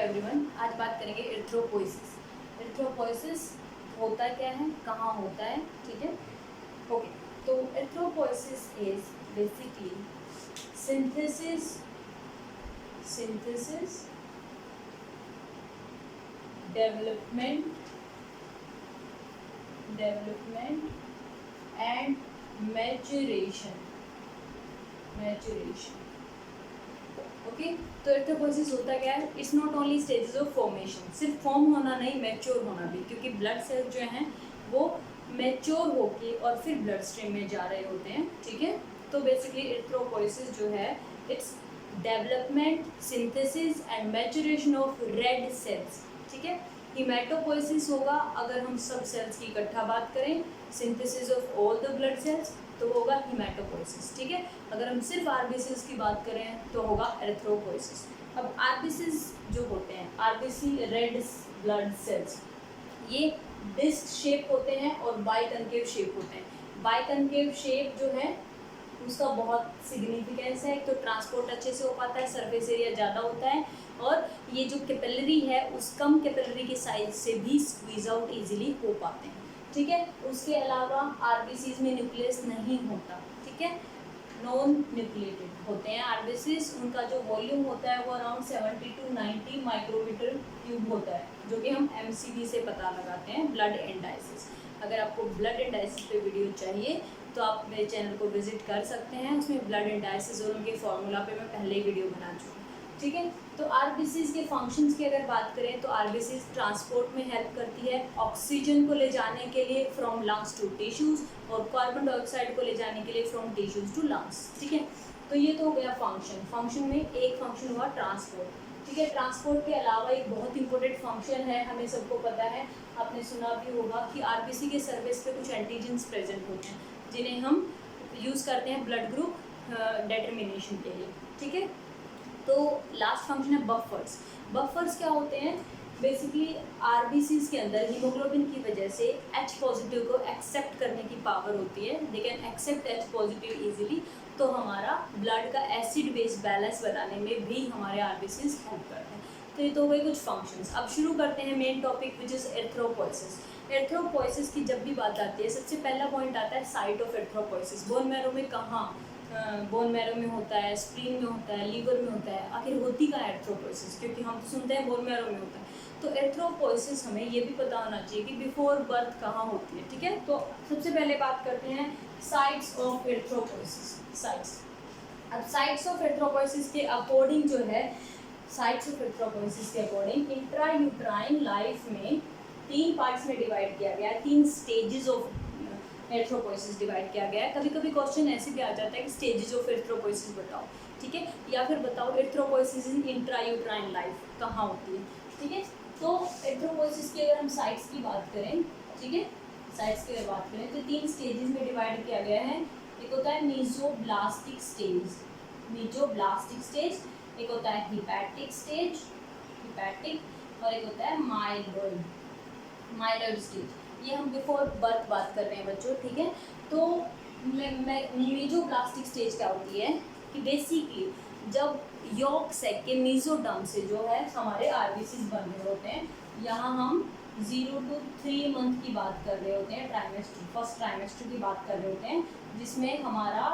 Everyone, आज बात करेंगे एरिथ्रोपोइसिस। एरिथ्रोपोइसिस होता क्या है, कहाँ होता है, ठीक है। ओके, तो erythropoiesis is basically synthesis development and maturation. Okay, तो एरिथ्रोपोइसिस होता क्या है? It's not only stages of formation, सिर्फ फॉर्म होना नहीं, मैच्योर होना भी, क्योंकि ब्लड सेल्स जो हैं वो मैच्योर होके और फिर ब्लड स्ट्रीम में जा रहे होते हैं, ठीक है। तो बेसिकली एरिथ्रोपोइसिस जो है its development, synthesis and maturation of red cells, ठीक है। हीमेटोपोइसिस होगा अगर हम सब सेल्स की इकट्ठा बात करें, synthesis of all the blood cells तो होगा हीमेटोपोइसिस, ठीक है। अगर हम सिर्फ आरबीसीज की बात करें तो होगा एरिथ्रोपोइसिस। अब आरबीसीज जो होते हैं, आरबीसी रेड ब्लड सेल्स, ये डिस्क शेप होते हैं और बाइकनकेव शेप होते हैं। बाइकनकेव शेप जो है उसका बहुत सिग्निफिकेंस है। एक तो ट्रांसपोर्ट अच्छे से हो पाता है, सरफेस एरिया ज़्यादा होता है, और ये जो कैपिलरी है उस कम कैपिलरी के साइज से भी स्क्वीज आउट इजीली हो पाते हैं, ठीक है। उसके अलावा आरबीसीज में न्यूक्लियस नहीं होता, ठीक है, नॉन न्यूक्लिएटेड होते हैं आरबीसीज। उनका जो वॉल्यूम होता है वो अराउंड 70 to 90 माइक्रोमीटर क्यूब होता है, जो कि हम एमसीवी से पता लगाते हैं, ब्लड एंडाइसिस। अगर आपको ब्लड एंडाइसिस पे वीडियो चाहिए तो आप मेरे चैनल को विजिट कर सकते हैं, उसमें ब्लड एंडाइसिस और उनके फार्मूला पे मैं पहले ही वीडियो बना चुकी हूँ, ठीक है। तो आरबीसीज के फंक्शंस की अगर बात करें तो आरबीसीज ट्रांसपोर्ट में हेल्प करती है, ऑक्सीजन को ले जाने के लिए फ्रॉम लंग्स टू टिश्यूज़, और कार्बन डाइऑक्साइड को ले जाने के लिए फ्रॉम टिश्यूज़ टू लंग्स, ठीक है। तो ये तो हो गया फंक्शन में एक फंक्शन हुआ ट्रांसपोर्ट, ठीक है। ट्रांसपोर्ट के अलावा एक बहुत इंपॉर्टेंट फंक्शन है, हमें सबको पता है, आपने सुना भी होगा कि आरबीसी के सरफेस पे कुछ एंटीजेंस प्रेजेंट होते हैं जिन्हें हम यूज़ करते हैं ब्लड ग्रुप डिटर्मिनेशन के लिए, ठीक है। तो लास्ट फंक्शन है बफर्स। बफर्स क्या होते हैं? बेसिकली आरबीसीज के अंदर हीमोग्लोबिन की वजह से H पॉजिटिव को एक्सेप्ट करने की पावर होती है, they can accept H positive easily, तो हमारा ब्लड का एसिड बेस बैलेंस बनाने में भी हमारे आरबीसीज हेल्प करते हैं। तो ये तो हो गए कुछ फंक्शंस। अब शुरू करते हैं main topic which is erythropoiesis. Erythropoiesis की जब भी बात आती है, सबसे पहला पॉइंट आता है site of erythropoiesis. Bone marrow में कहाँ? बोन मैरो में होता है, स्प्लीन में होता है, लीवर में होता है, आखिर होती कहाँ है एरिथ्रोपोइसिस? क्योंकि हम तो सुनते हैं बोन मैरो में होता है। तो एरिथ्रोपोइसिस हमें ये भी पता होना चाहिए कि बिफोर बर्थ कहाँ होती है, ठीक है। तो सबसे पहले बात करते हैं साइट्स ऑफ एरिथ्रोपोइसिस। साइट्स, अब साइट्स ऑफ एरिथ्रोपोइसिस के अकॉर्डिंग जो है, साइट्स ऑफ एरिथ्रोपोइसिस के अकॉर्डिंग इंट्रा यूट्राइन लाइफ में 3 पार्ट्स में डिवाइड किया गया है, 3 स्टेजेस ऑफ एरिथ्रोपोइसिस डिवाइड किया गया है। कभी कभी क्वेश्चन ऐसे भी आ जाता है कि स्टेजेस ऑफ एरिथ्रोपोइसिस बताओ, ठीक है, या फिर बताओ एरिथ्रोपोइसिस इन इंट्रा यूट्राइन लाइफ कहाँ होती है, ठीक है। तो एरिथ्रोपोइसिस की अगर हम साइट्स की बात करें, ठीक है, साइट्स की अगर बात करें तो 3 स्टेजेस में डिवाइड किया गया है। एक होता है मीजोब्लास्टिक स्टेज, मीजोब्लास्टिक स्टेज, एक होता है हिपैटिक स्टेज, हिपैटिक, और एक होता है माइलॉइड स्टेज। ये हम बिफोर बर्थ बात कर रहे हैं बच्चों, ठीक है। तो मीजोब्लास्टिक स्टेज क्या होती है कि बेसिकली जब यॉर्क सैक के मीजोडर्म से जो है हमारे आरबीसीज बन रहे होते हैं, यहाँ हम 0 to 3 मंथ की बात कर रहे होते हैं, ट्राइमेस्टर, फर्स्ट ट्राइमेस्टर की बात कर रहे होते हैं, जिसमें हमारा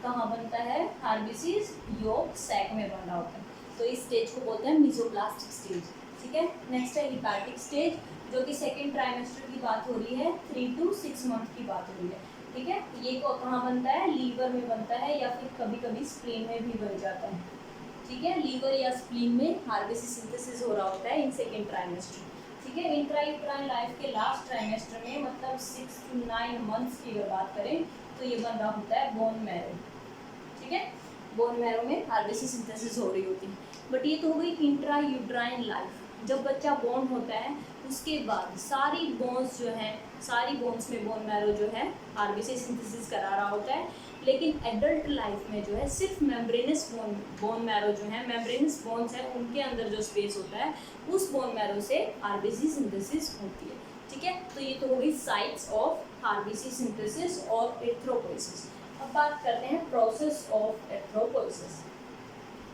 कहाँ बनता है आरबीसीज? यॉर्क सैक में बन रहा होता है। तो इस स्टेज को बोलते हैं मीजोब्लास्टिक स्टेज, ठीक है। नेक्स्ट है हिपैटिक स्टेज, जो कि सेकेंड ट्राइमेस्टर की बात हो रही है, 3 to 6 मंथ की बात हो रही है, ठीक है। ये को कहाँ बनता है? लीवर में बनता है, या फिर कभी कभी स्प्लीन में भी बन जाता है, ठीक है। लीवर या स्प्लीन में आरबीसी सिंथेसिस हो रहा होता है इन सेकेंड ट्राइमेस्टर, ठीक है। इंट्रायूट्राइन लाइफ के लास्ट ट्राइमेस्टर में, मतलब 6 to 9 मंथ्स की अगर बात करें तो ये बन रहा होता है बोन मैरो, ठीक है। बोन मैरो में आरबीसी सिंथेसिस हो रही होती है। बट ये तो हो गई इंट्रायूट्राइन लाइफ। जब बच्चा बोर्न होता है उसके बाद सारी बोन्स जो हैं, सारी बोन्स में बोन मैरो जो है आरबीसी सिंथेसिस करा रहा होता है। लेकिन एडल्ट लाइफ में जो है सिर्फ मेम्ब्रेनस बोन मैरो जो है, मेम्ब्रेनस बोन्स हैं, उनके अंदर जो स्पेस होता है उस बोन मैरो से आरबीसी सिंथेसिस होती है, ठीक है। तो ये तो हो गई साइट्स ऑफ आरबीसी सिंथेसिस और एरिथ्रोपोइसिस। अब बात करते हैं प्रोसेस ऑफ एरिथ्रोपोइसिस।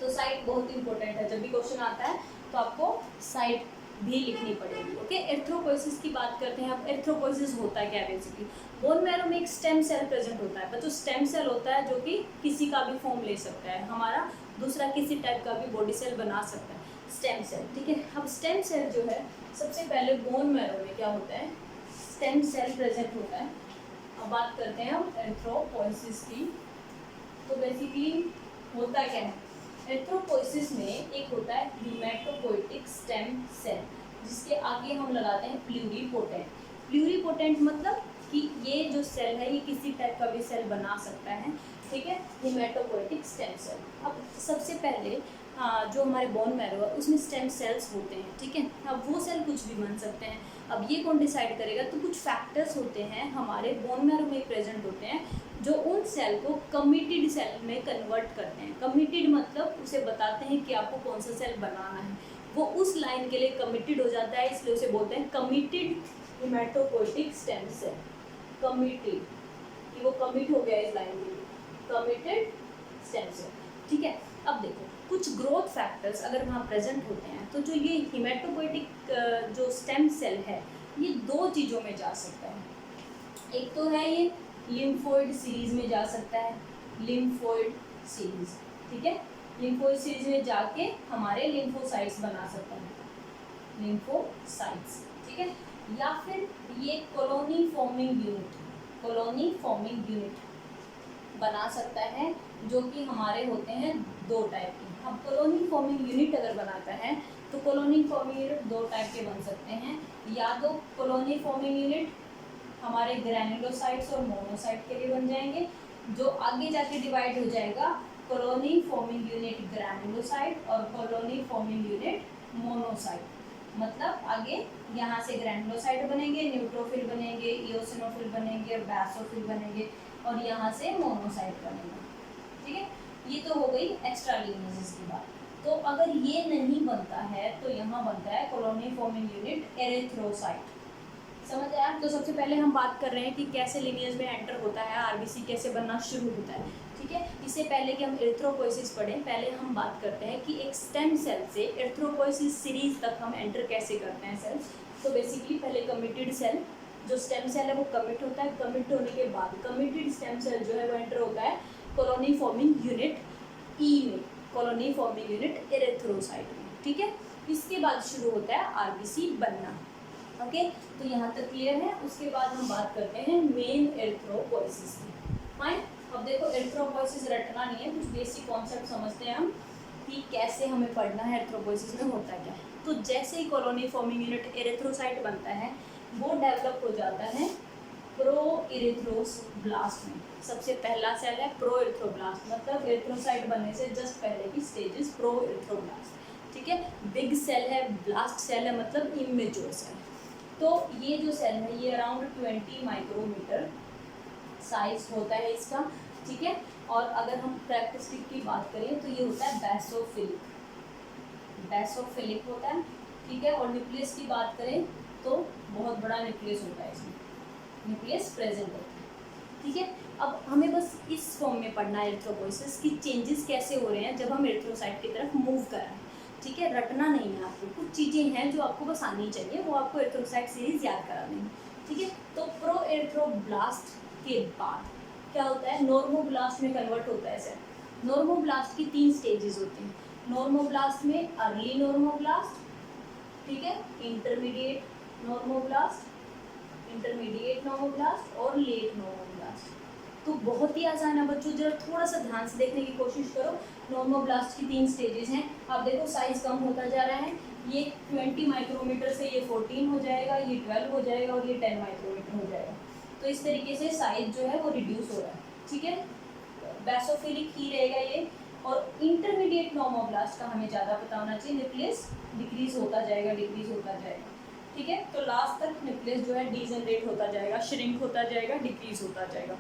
तो साइट बहुत इंपॉर्टेंट है, जब भी क्वेश्चन आता है तो आपको साइट भी लिखनी पड़ेगी। ओके, एर्थ्रोपोइसिस की बात करते हैं। अब एर्थ्रोपोइसिस होता क्या है बेसिकली, बोन मैरो में एक स्टेम सेल प्रेजेंट होता है, पर जो स्टेम सेल होता है जो कि किसी का भी फॉर्म ले सकता है, हमारा दूसरा किसी टाइप का भी बॉडी सेल बना सकता है, स्टेम सेल। ठीक है, अब स्टेम सेल जो है सबसे पहले बोन मैरो में क्या होता है, स्टेम सेल प्रेजेंट होता है। अब बात करते हैं हम एर्थ्रोपोइसिस की। तो बेसिकली होता क्या है, एर्थ्रोपोइसिस में एक होता है हीमेटोपोइटिक स्टेम सेल, जिसके आगे हम लगाते हैं प्लूरीपोटेंट। प्लूरीपोटेंट मतलब कि ये जो सेल है ये किसी टाइप का भी सेल बना सकता है। ठीक है, हीमेटोपोइटिक स्टेम सेल। अब सबसे पहले जो हमारे बोन मैरो है उसमें स्टेम सेल्स होते हैं। ठीक है, अब वो सेल कुछ भी बन सकते हैं। अब ये कौन डिसाइड करेगा, तो कुछ फैक्टर्स होते हैं हमारे बोन मैरो में प्रेजेंट होते हैं जो उन सेल को कमिटेड सेल में कन्वर्ट करते हैं। कमिटेड मतलब उसे बताते हैं कि आपको कौन सा सेल बनाना है, वो उस लाइन के लिए कमिटेड हो जाता है, इसलिए उसे बोलते हैं कमिटेड हीमेटोपोइटिक स्टेम सेल। कमिटेड कि वो कमिट हो गया इस लाइन के लिए, कमिटेड स्टेम सेल। ठीक है, अब देखो कुछ ग्रोथ फैक्टर्स अगर वहाँ प्रेजेंट होते हैं तो जो ये हीमेटोपोइटिक जो स्टेम सेल है ये दो चीज़ों में जा सकता है। एक तो है ये लिम्फोइड सीरीज में जा सकता है, लिम्फोइड सीरीज। ठीक है, लिम्फोइड सीरीज में जाके हमारे लिम्फोसाइट्स बना सकता है, लिम्फोसाइट्स। ठीक है, या फिर ये colony forming unit, colony forming unit बना सकता है, जो कि हमारे होते हैं दो टाइप के। अब कॉलोनी फॉर्मिंग यूनिट अगर बनाता है तो कॉलोनी फॉर्मिंग यूनिट दो टाइप के बन सकते हैं, या तो कॉलोनी फॉर्मिंग यूनिट हमारे ग्रैनुलोसाइट्स और मोनोसाइट के लिए बन जाएंगे, जो आगे जाके डिवाइड हो जाएगा कॉलोनी फॉर्मिंग यूनिट ग्रैनुलोसाइट और कॉलोनी फॉर्मिंग यूनिट मोनोसाइट। मतलब आगे यहाँ से ग्रैनुलोसाइट बनेंगे, न्यूट्रोफिल बनेंगे, इओसिनोफिल बनेंगे और बैसोफिल बनेंगे, और यहाँ से मोनोसाइट बनेगा। ठीक है, ये तो हो गई एक्स्ट्रा लिनिएजेस की बात। तो अगर ये नहीं बनता है तो यहाँ बनता है कॉलोनी फॉर्मिंग यूनिट एरिथ्रोसाइट। समझ आया? तो सबसे पहले हम बात कर रहे हैं कि कैसे लिनिएज में एंटर होता है, आरबीसी कैसे बनना शुरू होता है। ठीक है, इससे पहले कि हम एरिथ्रोपोइसिस पढ़ें, पहले हम बात करते हैं कि एक स्टेम सेल से एरिथ्रोपोइसिस सीरीज तक हम एंटर कैसे करते हैं सेल्स। तो बेसिकली पहले कमिटेड सेल, जो स्टेम सेल है वो कमिट होता है, कमिट होने के बाद कमिटेड स्टेम सेल जो है वो एंटर होता है कॉलोनी फॉर्मिंग यूनिट ई में, कॉलोनी फॉर्मिंग यूनिट एरिथ्रोसाइट में। ठीक है, इसके बाद शुरू होता है आरबीसी बनना। ओके, तो यहाँ तक क्लियर है। उसके बाद हम बात करते हैं मेन एरिथ्रोपोइसिस की। फाइन, अब देखो एरिथ्रोपोइसिस रटना नहीं है, कुछ बेसिक कॉन्सेप्ट समझते हैं हम कि कैसे हमें पढ़ना है एरिथ्रोपोइसिस में होता क्या है। तो जैसे ही कॉलोनी फॉर्मिंग यूनिट एरिथ्रोसाइट बनता है वो डेवलप हो जाता है प्रो इरिथ्रोब्लास्ट में। सबसे पहला सेल है प्रो इरिथ्रोब्लास्ट, मतलब एरिथ्रोसाइट बनने से जस्ट पहले की स्टेज इज प्रो इरिथ्रोब्लास्ट। ठीक है, बिग सेल है, ब्लास्ट सेल है, मतलब इमेच्योर सेल। तो ये जो सेल है ये अराउंड 20 माइक्रोमीटर साइज होता है इसका। ठीक है, और अगर हम कैरेक्टरिस्टिक की बात करें तो ये होता है बैसोफिलिक, बैसोफिलिक होता है। ठीक है, और न्यूक्लियस की बात करें तो बहुत बड़ा न्यूक्लियस होता है इसमें, न्यूक्लियस प्रेजेंट होता है। ठीक है, अब हमें बस इस फॉर्म में पढ़ना है एरिथ्रोपोइसिस की चेंजेस कैसे हो रहे हैं जब हम एरिथ्रोसाइट की तरफ मूव कर रहे हैं। ठीक है, रटना नहीं है आपको, कुछ चीज़ें हैं जो आपको बस आनी चाहिए, वो आपको एरिथ्रोसाइट सीरीज याद करा देंगे। ठीक है, तो प्रो एरिथ्रोब्लास्ट के बाद क्या होता है, नॉर्मोब्लास्ट में कन्वर्ट होता है सेल। नॉर्मोब्लास्ट की 3 स्टेजेस होती हैं। नॉर्मोब्लास्ट में अर्ली नॉर्मोब्लास्ट, ठीक है, इंटरमीडिएट नॉर्मोब्लास्ट, इंटरमीडिएट नॉर्मोब्लास्ट और लेट नॉर्मोब्लास्ट। तो बहुत ही आसान है बच्चों, जरा थोड़ा सा ध्यान से देखने की कोशिश करो। नॉर्मोब्लास्ट की 3 स्टेजेस हैं। आप देखो साइज कम होता जा रहा है, ये 20 माइक्रोमीटर से ये 14 हो जाएगा, ये 12 हो जाएगा और ये 10 माइक्रोमीटर हो जाएगा। तो इस तरीके से साइज जो है वो रिड्यूस हो रहा है। ठीक है, बैसोफिलिक ही रहेगा ये। और इंटरमीडिएट नॉर्मोब्लास्ट का हमें ज़्यादा पता होना चाहिए, न्यूक्लियस डिक्रीज होता जाएगा, डिक्रीज होता जाएगा। ठीक है, तो लास्ट तक न्यूक्लियस जो है डीजनरेट होता जाएगा, श्रिंक होता जाएगा, डिक्रीज होता जाएगा।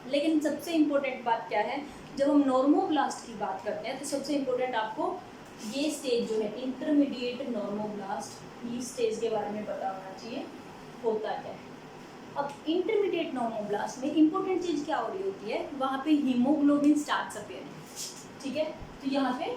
लेकिन सबसे इम्पोर्टेंट बात क्या है, जब हम नॉर्मोब्लास्ट की बात करते हैं तो सबसे इम्पोर्टेंट आपको ये स्टेज जो है इंटरमीडिएट नॉर्मोब्लास्ट, ये स्टेज के बारे में पता होना चाहिए होता क्या है। अब इंटरमीडिएट नॉर्मोब्लास्ट में इंपॉर्टेंट चीज़ क्या हो रही होती है, वहाँ पे हीमोग्लोबिन स्टार्ट्स अपीयरिंग। ठीक है, तो यहाँ पे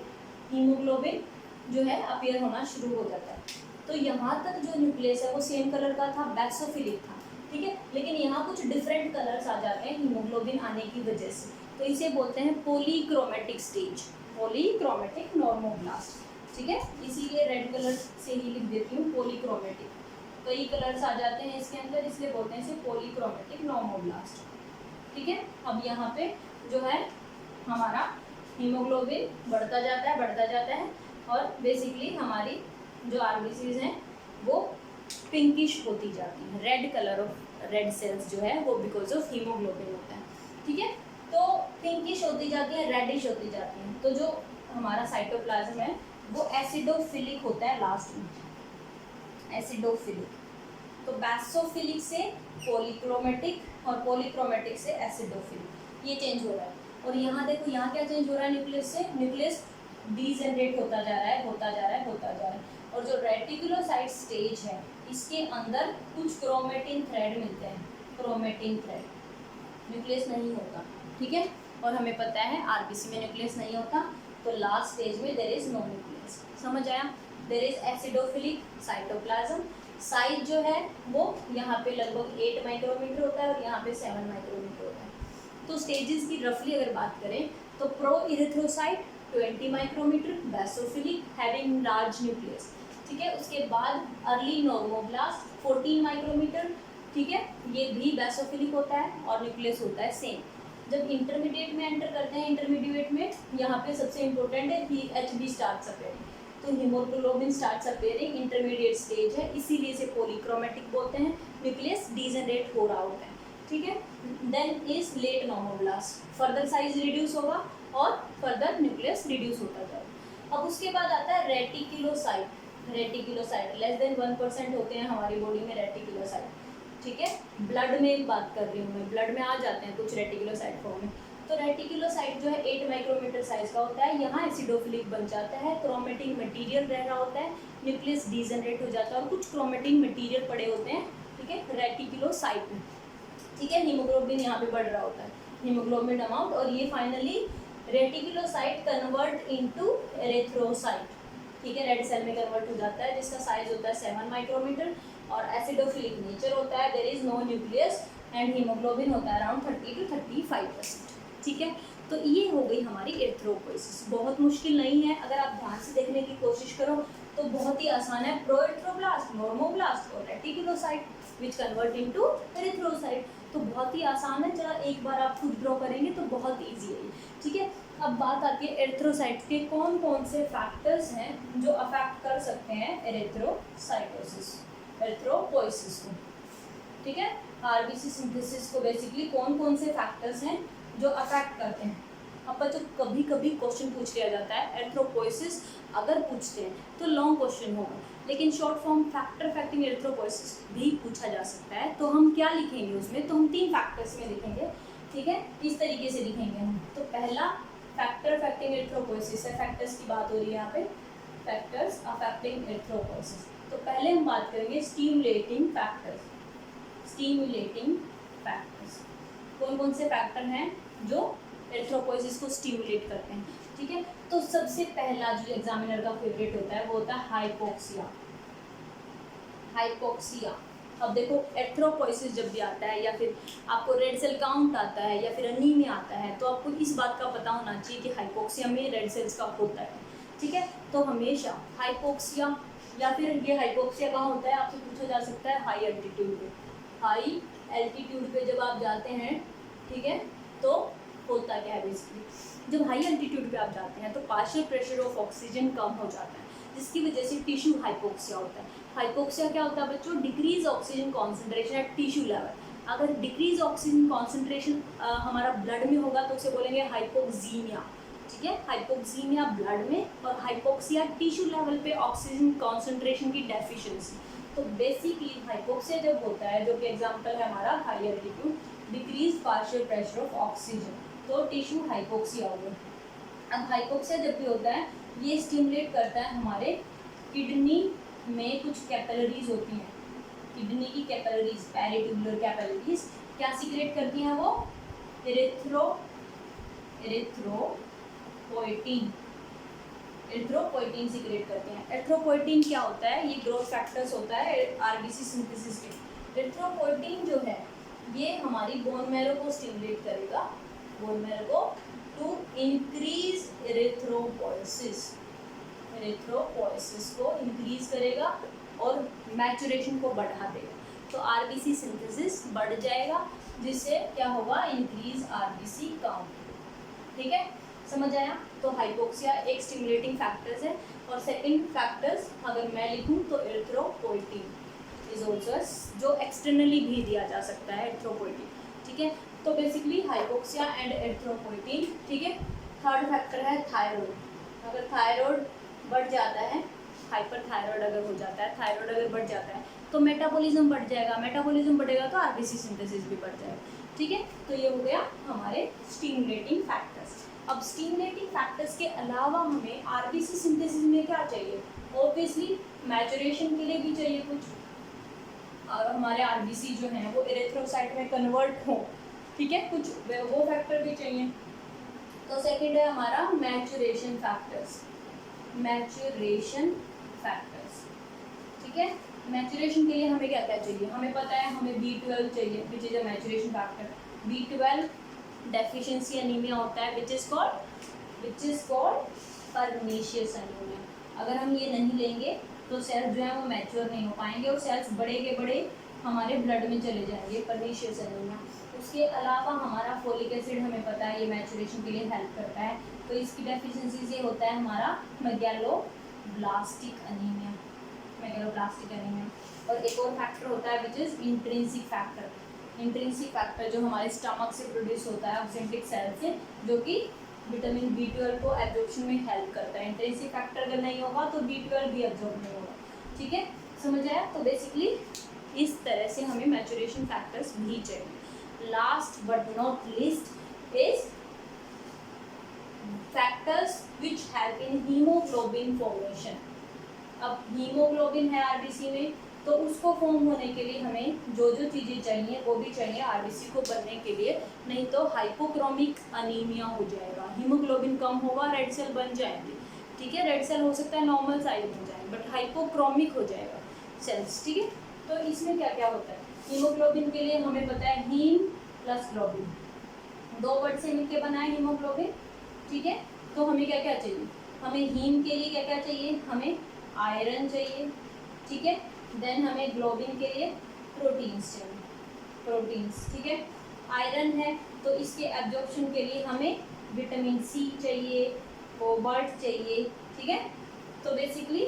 हीमोग्लोबिन जो है अपीयर होना शुरू हो जाता है। तो यहाँ तक जो न्यूक्लियस है वो सेम कलर का था, बैसोफिलिक था, ठीक है, लेकिन यहाँ कुछ डिफरेंट कलर्स आ जाते हैं हीमोग्लोबिन आने की वजह से, तो इसे बोलते हैं पॉलीक्रोमेटिक स्टेज, पॉलीक्रोमेटिक नॉर्मोब्लास्ट, ठीक है, इसीलिए रेड कलर से ही लिख देती हूँ पॉलीक्रोमेटिक, कई कलर्स आ जाते हैं इसके अंदर, इसलिए बोलते हैं इसे पॉलीक्रोमेटिक नॉर्मोब्लास्ट, ठीक है। अब यहाँ पे जो है हमारा हीमोग्लोबिन बढ़ता जाता है और बेसिकली हमारी जो आरबीसीज हैं वो पिंकिश होती जाती हैं, red colour of red cells जो है वो बिकॉज ऑफ हीमोग्लोबिन होता है, ठीक है। तो पिंकिश होती जाती है, रेडिश होती जाती हैं, तो जो हमारा साइटोप्लाज्म है वो एसिडोफिलिक होता है लास्ट में, एसिडोफिलिक, तो बैसोफिलिक से पॉलीक्रोमेटिक और पॉलीक्रोमेटिक से एसिडोफिलिक, ये चेंज हो रहा है। और यहाँ देखो, यहाँ क्या चेंज हो रहा है न्यूक्लियस से, न्यूक्लियस डीजेनरेट होता जा रहा है, और जो रेटिकुलोसाइट स्टेज है इसके अंदर कुछ क्रोमेटिन थ्रेड मिलते हैं, क्रोमेटिन थ्रेड, न्यूक्लियस नहीं होता, ठीक है, और हमें पता है आरबीसी में न्यूक्लियस नहीं होता, तो लास्ट स्टेज में देयर इज नो न्यूक्लियस, समझ आया। There is acidophilic cytoplasm, size जो है वो यहाँ पे लगभग 8 माइक्रोमीटर होता है और यहाँ पे 7 माइक्रोमीटर होता है। तो स्टेजेस की रफली अगर बात करें तो pro erythrocyte 20 micrometre, basophilic having large nucleus, ठीक है, उसके बाद अर्ली नॉर्मोब्लास्ट 14 माइक्रोमीटर, ठीक है, ये भी बैसोफिलिक होता है और न्यूक्लियस होता है सेम। जब इंटरमीडिएट में एंटर करते हैं, इंटरमीडिएट में यहाँ पे सबसे इंपॉर्टेंट है कि HB स्टार्ट्स अपीयरिंग, तो haemoglobin starts appearing, intermediate stage है, इसीलिए इसे पॉलीक्रोमेटिक बोलते हैं, न्यूक्लियस डीजेनरेट हो रहा होता है, ठीक है। Then is late normoblast, further size reduce होगा और फर्दर न्यूक्लियस रिड्यूस होता जाएगा। अब उसके बाद आता है रेटिकुलोसाइट, रेटिकुलोसाइट लेस देन 1% होते हैं हमारी बॉडी में रेटिकुलोसाइट, ठीक है, ब्लड में बात कर रही हूँ मैं, ब्लड में आ जाते हैं कुछ रेटिकुलोसाइट फॉर्म में। तो रेटिकुलोसाइट जो है 8 माइक्रोमीटर साइज का होता है, यहाँ एसिडोफिलिक बन जाता है, क्रोमेटिन मटेरियल रह रहा होता है, न्यूक्लियस डीजेनरेट हो जाता है और कुछ क्रोमेटिन मटेरियल पड़े होते हैं, ठीक है, रेटिकुलोसाइट में, ठीक है, हीमोग्लोबिन यहाँ पे बढ़ रहा होता है, हीमोग्लोबिन अमाउंट, और ये finally reticulocyte convert into erythrocyte, ठीक है, रेड सेल में कन्वर्ट हो जाता है, जिसका साइज होता है 7 माइक्रोमीटर और एसिडोफिलिक नेचर होता है, there is no nucleus and haemoglobin होता है अराउंड 30 to 35%, ठीक है। तो ये हो गई हमारी एरिथ्रोपोइसिस, बहुत मुश्किल नहीं है, अगर आप ध्यान से देखने की कोशिश करो तो बहुत ही आसान है, प्रोएरिथ्रोब्लास्ट, नॉर्मोब्लास्ट और reticulocyte which convert into erythrocyte, तो बहुत ही आसान है, जरा एक बार आप खुद ड्रॉ करेंगे तो बहुत ईजी है, ठीक है। अब बात आती है एरिथ्रोसाइट के कौन कौन से फैक्टर्स हैं जो अफेक्ट कर सकते हैं एरिथ्रोसाइटोसिस, एरिथ्रोपोइसिस को, ठीक है, आरबीसी सिंथेसिस को बेसिकली कौन कौन से फैक्टर्स हैं जो अफेक्ट करते हैं। अब बच्चों कभी कभी क्वेश्चन पूछ लिया जाता है एरिथ्रोपोइसिस, अगर पूछते हैं तो लॉन्ग क्वेश्चन होगा, लेकिन short form factor affecting erythropoiesis भी पूछा जा सकता है, तो हम क्या लिखेंगे उसमें, तो हम 3 फैक्टर्स में लिखेंगे, ठीक है, इस तरीके से लिखेंगे हम। तो पहला फैक्टर अफेक्टिंग एरिथ्रोपोइसिस है, फैक्टर्स की बात हो रही है यहाँ पे, फैक्टर्स अफेक्टिंग एरिथ्रोपोइसिस, तो पहले हम बात करेंगे स्टिमुलेटिंग फैक्टर्स, स्टिमुलेटिंग फैक्टर्स, कौन कौन से फैक्टर हैं जो एरिथ्रोपोइसिस को स्टिमुलेट करते हैं, ठीक है। तो सबसे पहला जो एग्जामिनर का फेवरेट होता है वो होता है हाइपोक्सिया, हाइपोक्सिया। अब देखो एरिथ्रोपोइसिस जब भी आता है या फिर आपको रेड सेल काउंट आता है या फिर अनीमिया आता है, तो आपको इस बात का पता होना चाहिए कि हाइपोक्सिया में रेड सेल्स का होता है, ठीक है। तो हमेशा हाइपोक्सिया या फिर ये हाइपोक्सिया कहाँ होता है आपसे पूछा जा सकता है, हाई एल्टीट्यूड पे, हाई एल्टीट्यूड पे जब आप जाते हैं, ठीक है, तो होता क्या है बेसिकली, जब हाई एल्टीट्यूड पे आप जाते हैं तो पार्शियल प्रेशर ऑफ ऑक्सीजन कम हो जाता है, जिसकी वजह से टिश्यू हाइपोक्सिया होता है। हाइपोक्सिया क्या होता है बच्चों, decrease oxygen concentration eight tissue level. अगर डिक्रीज ऑक्सीजन कॉन्सेंट्रेशन हमारा ब्लड में होगा तो उसे बोलेंगे हाइपोक्सीमिया, ठीक है, हाइपोक्सीमिया ब्लड में, और हाइपोक्सिया टिश्यू लेवल पे ऑक्सीजन कॉन्सेंट्रेशन की डेफिशिएंसी। तो बेसिकली हाइपोक्सिया जब होता है, जो कि एग्जांपल है हमारा high altitude, decrease partial pressure of oxygen, तो टिश्यू हाइपोक्सिया हो गया। अब हाइपोक्सिया जब भी होता है ये स्टिमुलेट करता है हमारे किडनी में कुछ कैपिलरीज होती हैं, किडनी की कैपिलरीज, पेरिट्यूबुलर कैपिलरीज क्या सीक्रेट करती हैं, वो एरिथ्रोपोइटिन, एरिथ्रोपोइटीन सीक्रेट करते हैं। एरिथ्रोपोइटीन क्या होता है? ये ग्रोथ फैक्टर्स होता है आरबीसी सिंथेसिस के। एरिथ्रोपोइटीन जो है ये हमारी बोन मैरो को स्टिमुलेट करेगा, बोन मैरो को टू इंक्रीज एरिथ्रोपोइसिस, एरिथ्रोपोइसिस को इंक्रीज करेगा और मैचुरेशन को बढ़ा देगा। तो आरबीसी सिंथेसिस बढ़ जाएगा जिससे क्या होगा? Increase RBC count. ठीक है, समझ आया? तो हाइपोक्सिया एक स्टिमुलेटिंग फैक्टर्स है और सेकंड फैक्टर्स अगर मैं लिखूं तो एरिथ्रोपोइटीन इज ऑल्सो, जो एक्सटर्नली भी दिया जा सकता है एरिथ्रोपोइटीन। ठीक है, तो बेसिकली हाइपोक्सिया एंड एरिथ्रोपोइटीन। ठीक है, थर्ड फैक्टर है थायराइड। अगर थायराइड बढ़ जाता है, हाइपर थायराइड अगर हो जाता है, थायराइड अगर बढ़ जाता है तो मेटाबॉलिज्म बढ़ जाएगा, मेटाबॉलिज्म बढ़ेगा तो आरबीसी सिंथेसिस भी बढ़ जाएगा। ठीक है, तो ये हो गया हमारे स्टिमुलेटिंग फैक्टर्स। अब स्टिमुलेटिंग फैक्टर्स के अलावा हमें आरबीसी सिंथेसिस में क्या चाहिए? ऑब्वियसली मैचुरेशन के लिए भी चाहिए कुछ, और हमारे आरबीसी जो हैं वो एरिथ्रोसाइट में कन्वर्ट हो। ठीक है, कुछ वो फैक्टर भी चाहिए। तो सेकंड है हमारा मैचुरेशन फैक्टर्स, मैचुरेशन फैक्टर्स। ठीक है, मैचुरेशन के लिए हमें क्या क्या चाहिए? हमें पता है हमें B12 चाहिए, which is a maturation factor. B12 deficiency anaemia होता है, which is called pernicious anaemia. अगर हम ये नहीं लेंगे तो सेल्स जो है वो मैच्योर नहीं हो पाएंगे और सेल्स बड़े के बड़े हमारे ब्लड में चले जाएंगे, परनीशियस एनीमिया। उसके अलावा हमारा फोलिक एसिड हमें पता है ये मैचुरेशन के लिए हेल्प करता है, तो इसकी डेफिशिएंसी से होता है हमारा मेगैलोब्लास्टिक एनीमिया, मेगैलोब्लास्टिक एनीमिया। और एक और फैक्टर होता है which is intrinsic factor. Intrinsic factor जो हमारे स्टमक से प्रोड्यूस होता है ऑक्जेंटिक सेल से, जो कि विटामिन B12 को एब्जॉर्प्शन में हेल्प करता है। इंट्रिंसिक फैक्टर अगर नहीं होगा तो B12 भी एब्जॉर्ब नहीं होगा। ठीक है, समझ आया? तो बेसिकली इस तरह से हमें मैचुरेशन फैक्टर्स भी चाहिए। Last but not least is factors which help in haemoglobin formation. अब हीमोग्लोबिन है आरबीसी में, तो उसको फॉर्म होने के लिए हमें जो जो चीज़ें चाहिए वो भी चाहिए आरबीसी को बनने के लिए, नहीं तो हाइपोक्रोमिक अनीमिया हो जाएगा। हीमोग्लोबिन कम होगा, रेड सेल बन जाएंगे। ठीक है, रेड सेल हो सकता है नॉर्मल साइज में जाए, बट हाइपोक्रोमिक हो जाएगा सेल्स। ठीक है, तो इसमें क्या क्या होता है? हीमोग्लोबिन के लिए हमें पता है हीम प्लस ग्लोबिन, दो वर्ड से मिलकर बना है हीमोग्लोबिन। ठीक है, तो हमें क्या क्या चाहिए? हमें हीम के लिए क्या क्या चाहिए? हमें आयरन चाहिए। ठीक है, देन हमें ग्लोबिन के लिए प्रोटीन्स चाहिए, प्रोटीन्स। ठीक है, आयरन है तो इसके एब्जॉर्प्शन के लिए हमें विटामिन सी चाहिए, कोबाल्ट चाहिए। ठीक है, तो basically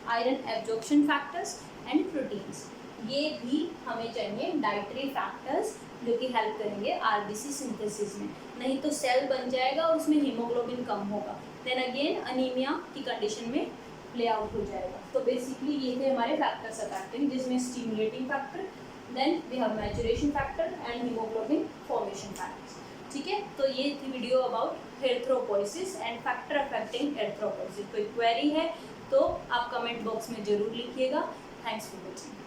iron absorption factors and proteins, ये भी हमें चाहिए डाइटरी फैक्टर्स जो कि हेल्प करेंगे आरबीसी सिंथेसिस में। नहीं तो सेल बन जाएगा और उसमें हीमोग्लोबिन कम होगा, देन अगेन अनीमिया की कंडीशन में प्ले आउट हो जाएगा। तो बेसिकली ये थे हमारे फैक्टर्स अफेक्टिंग, जिसमें stimulating factor, then we have maturation factor and haemoglobin formation factors. ठीक है, तो ये थी video about erythropoiesis and factor affecting erythropoiesis. कोई क्वेरी है तो आप कमेंट बॉक्स में ज़रूर लिखिएगा। Thanks for watching.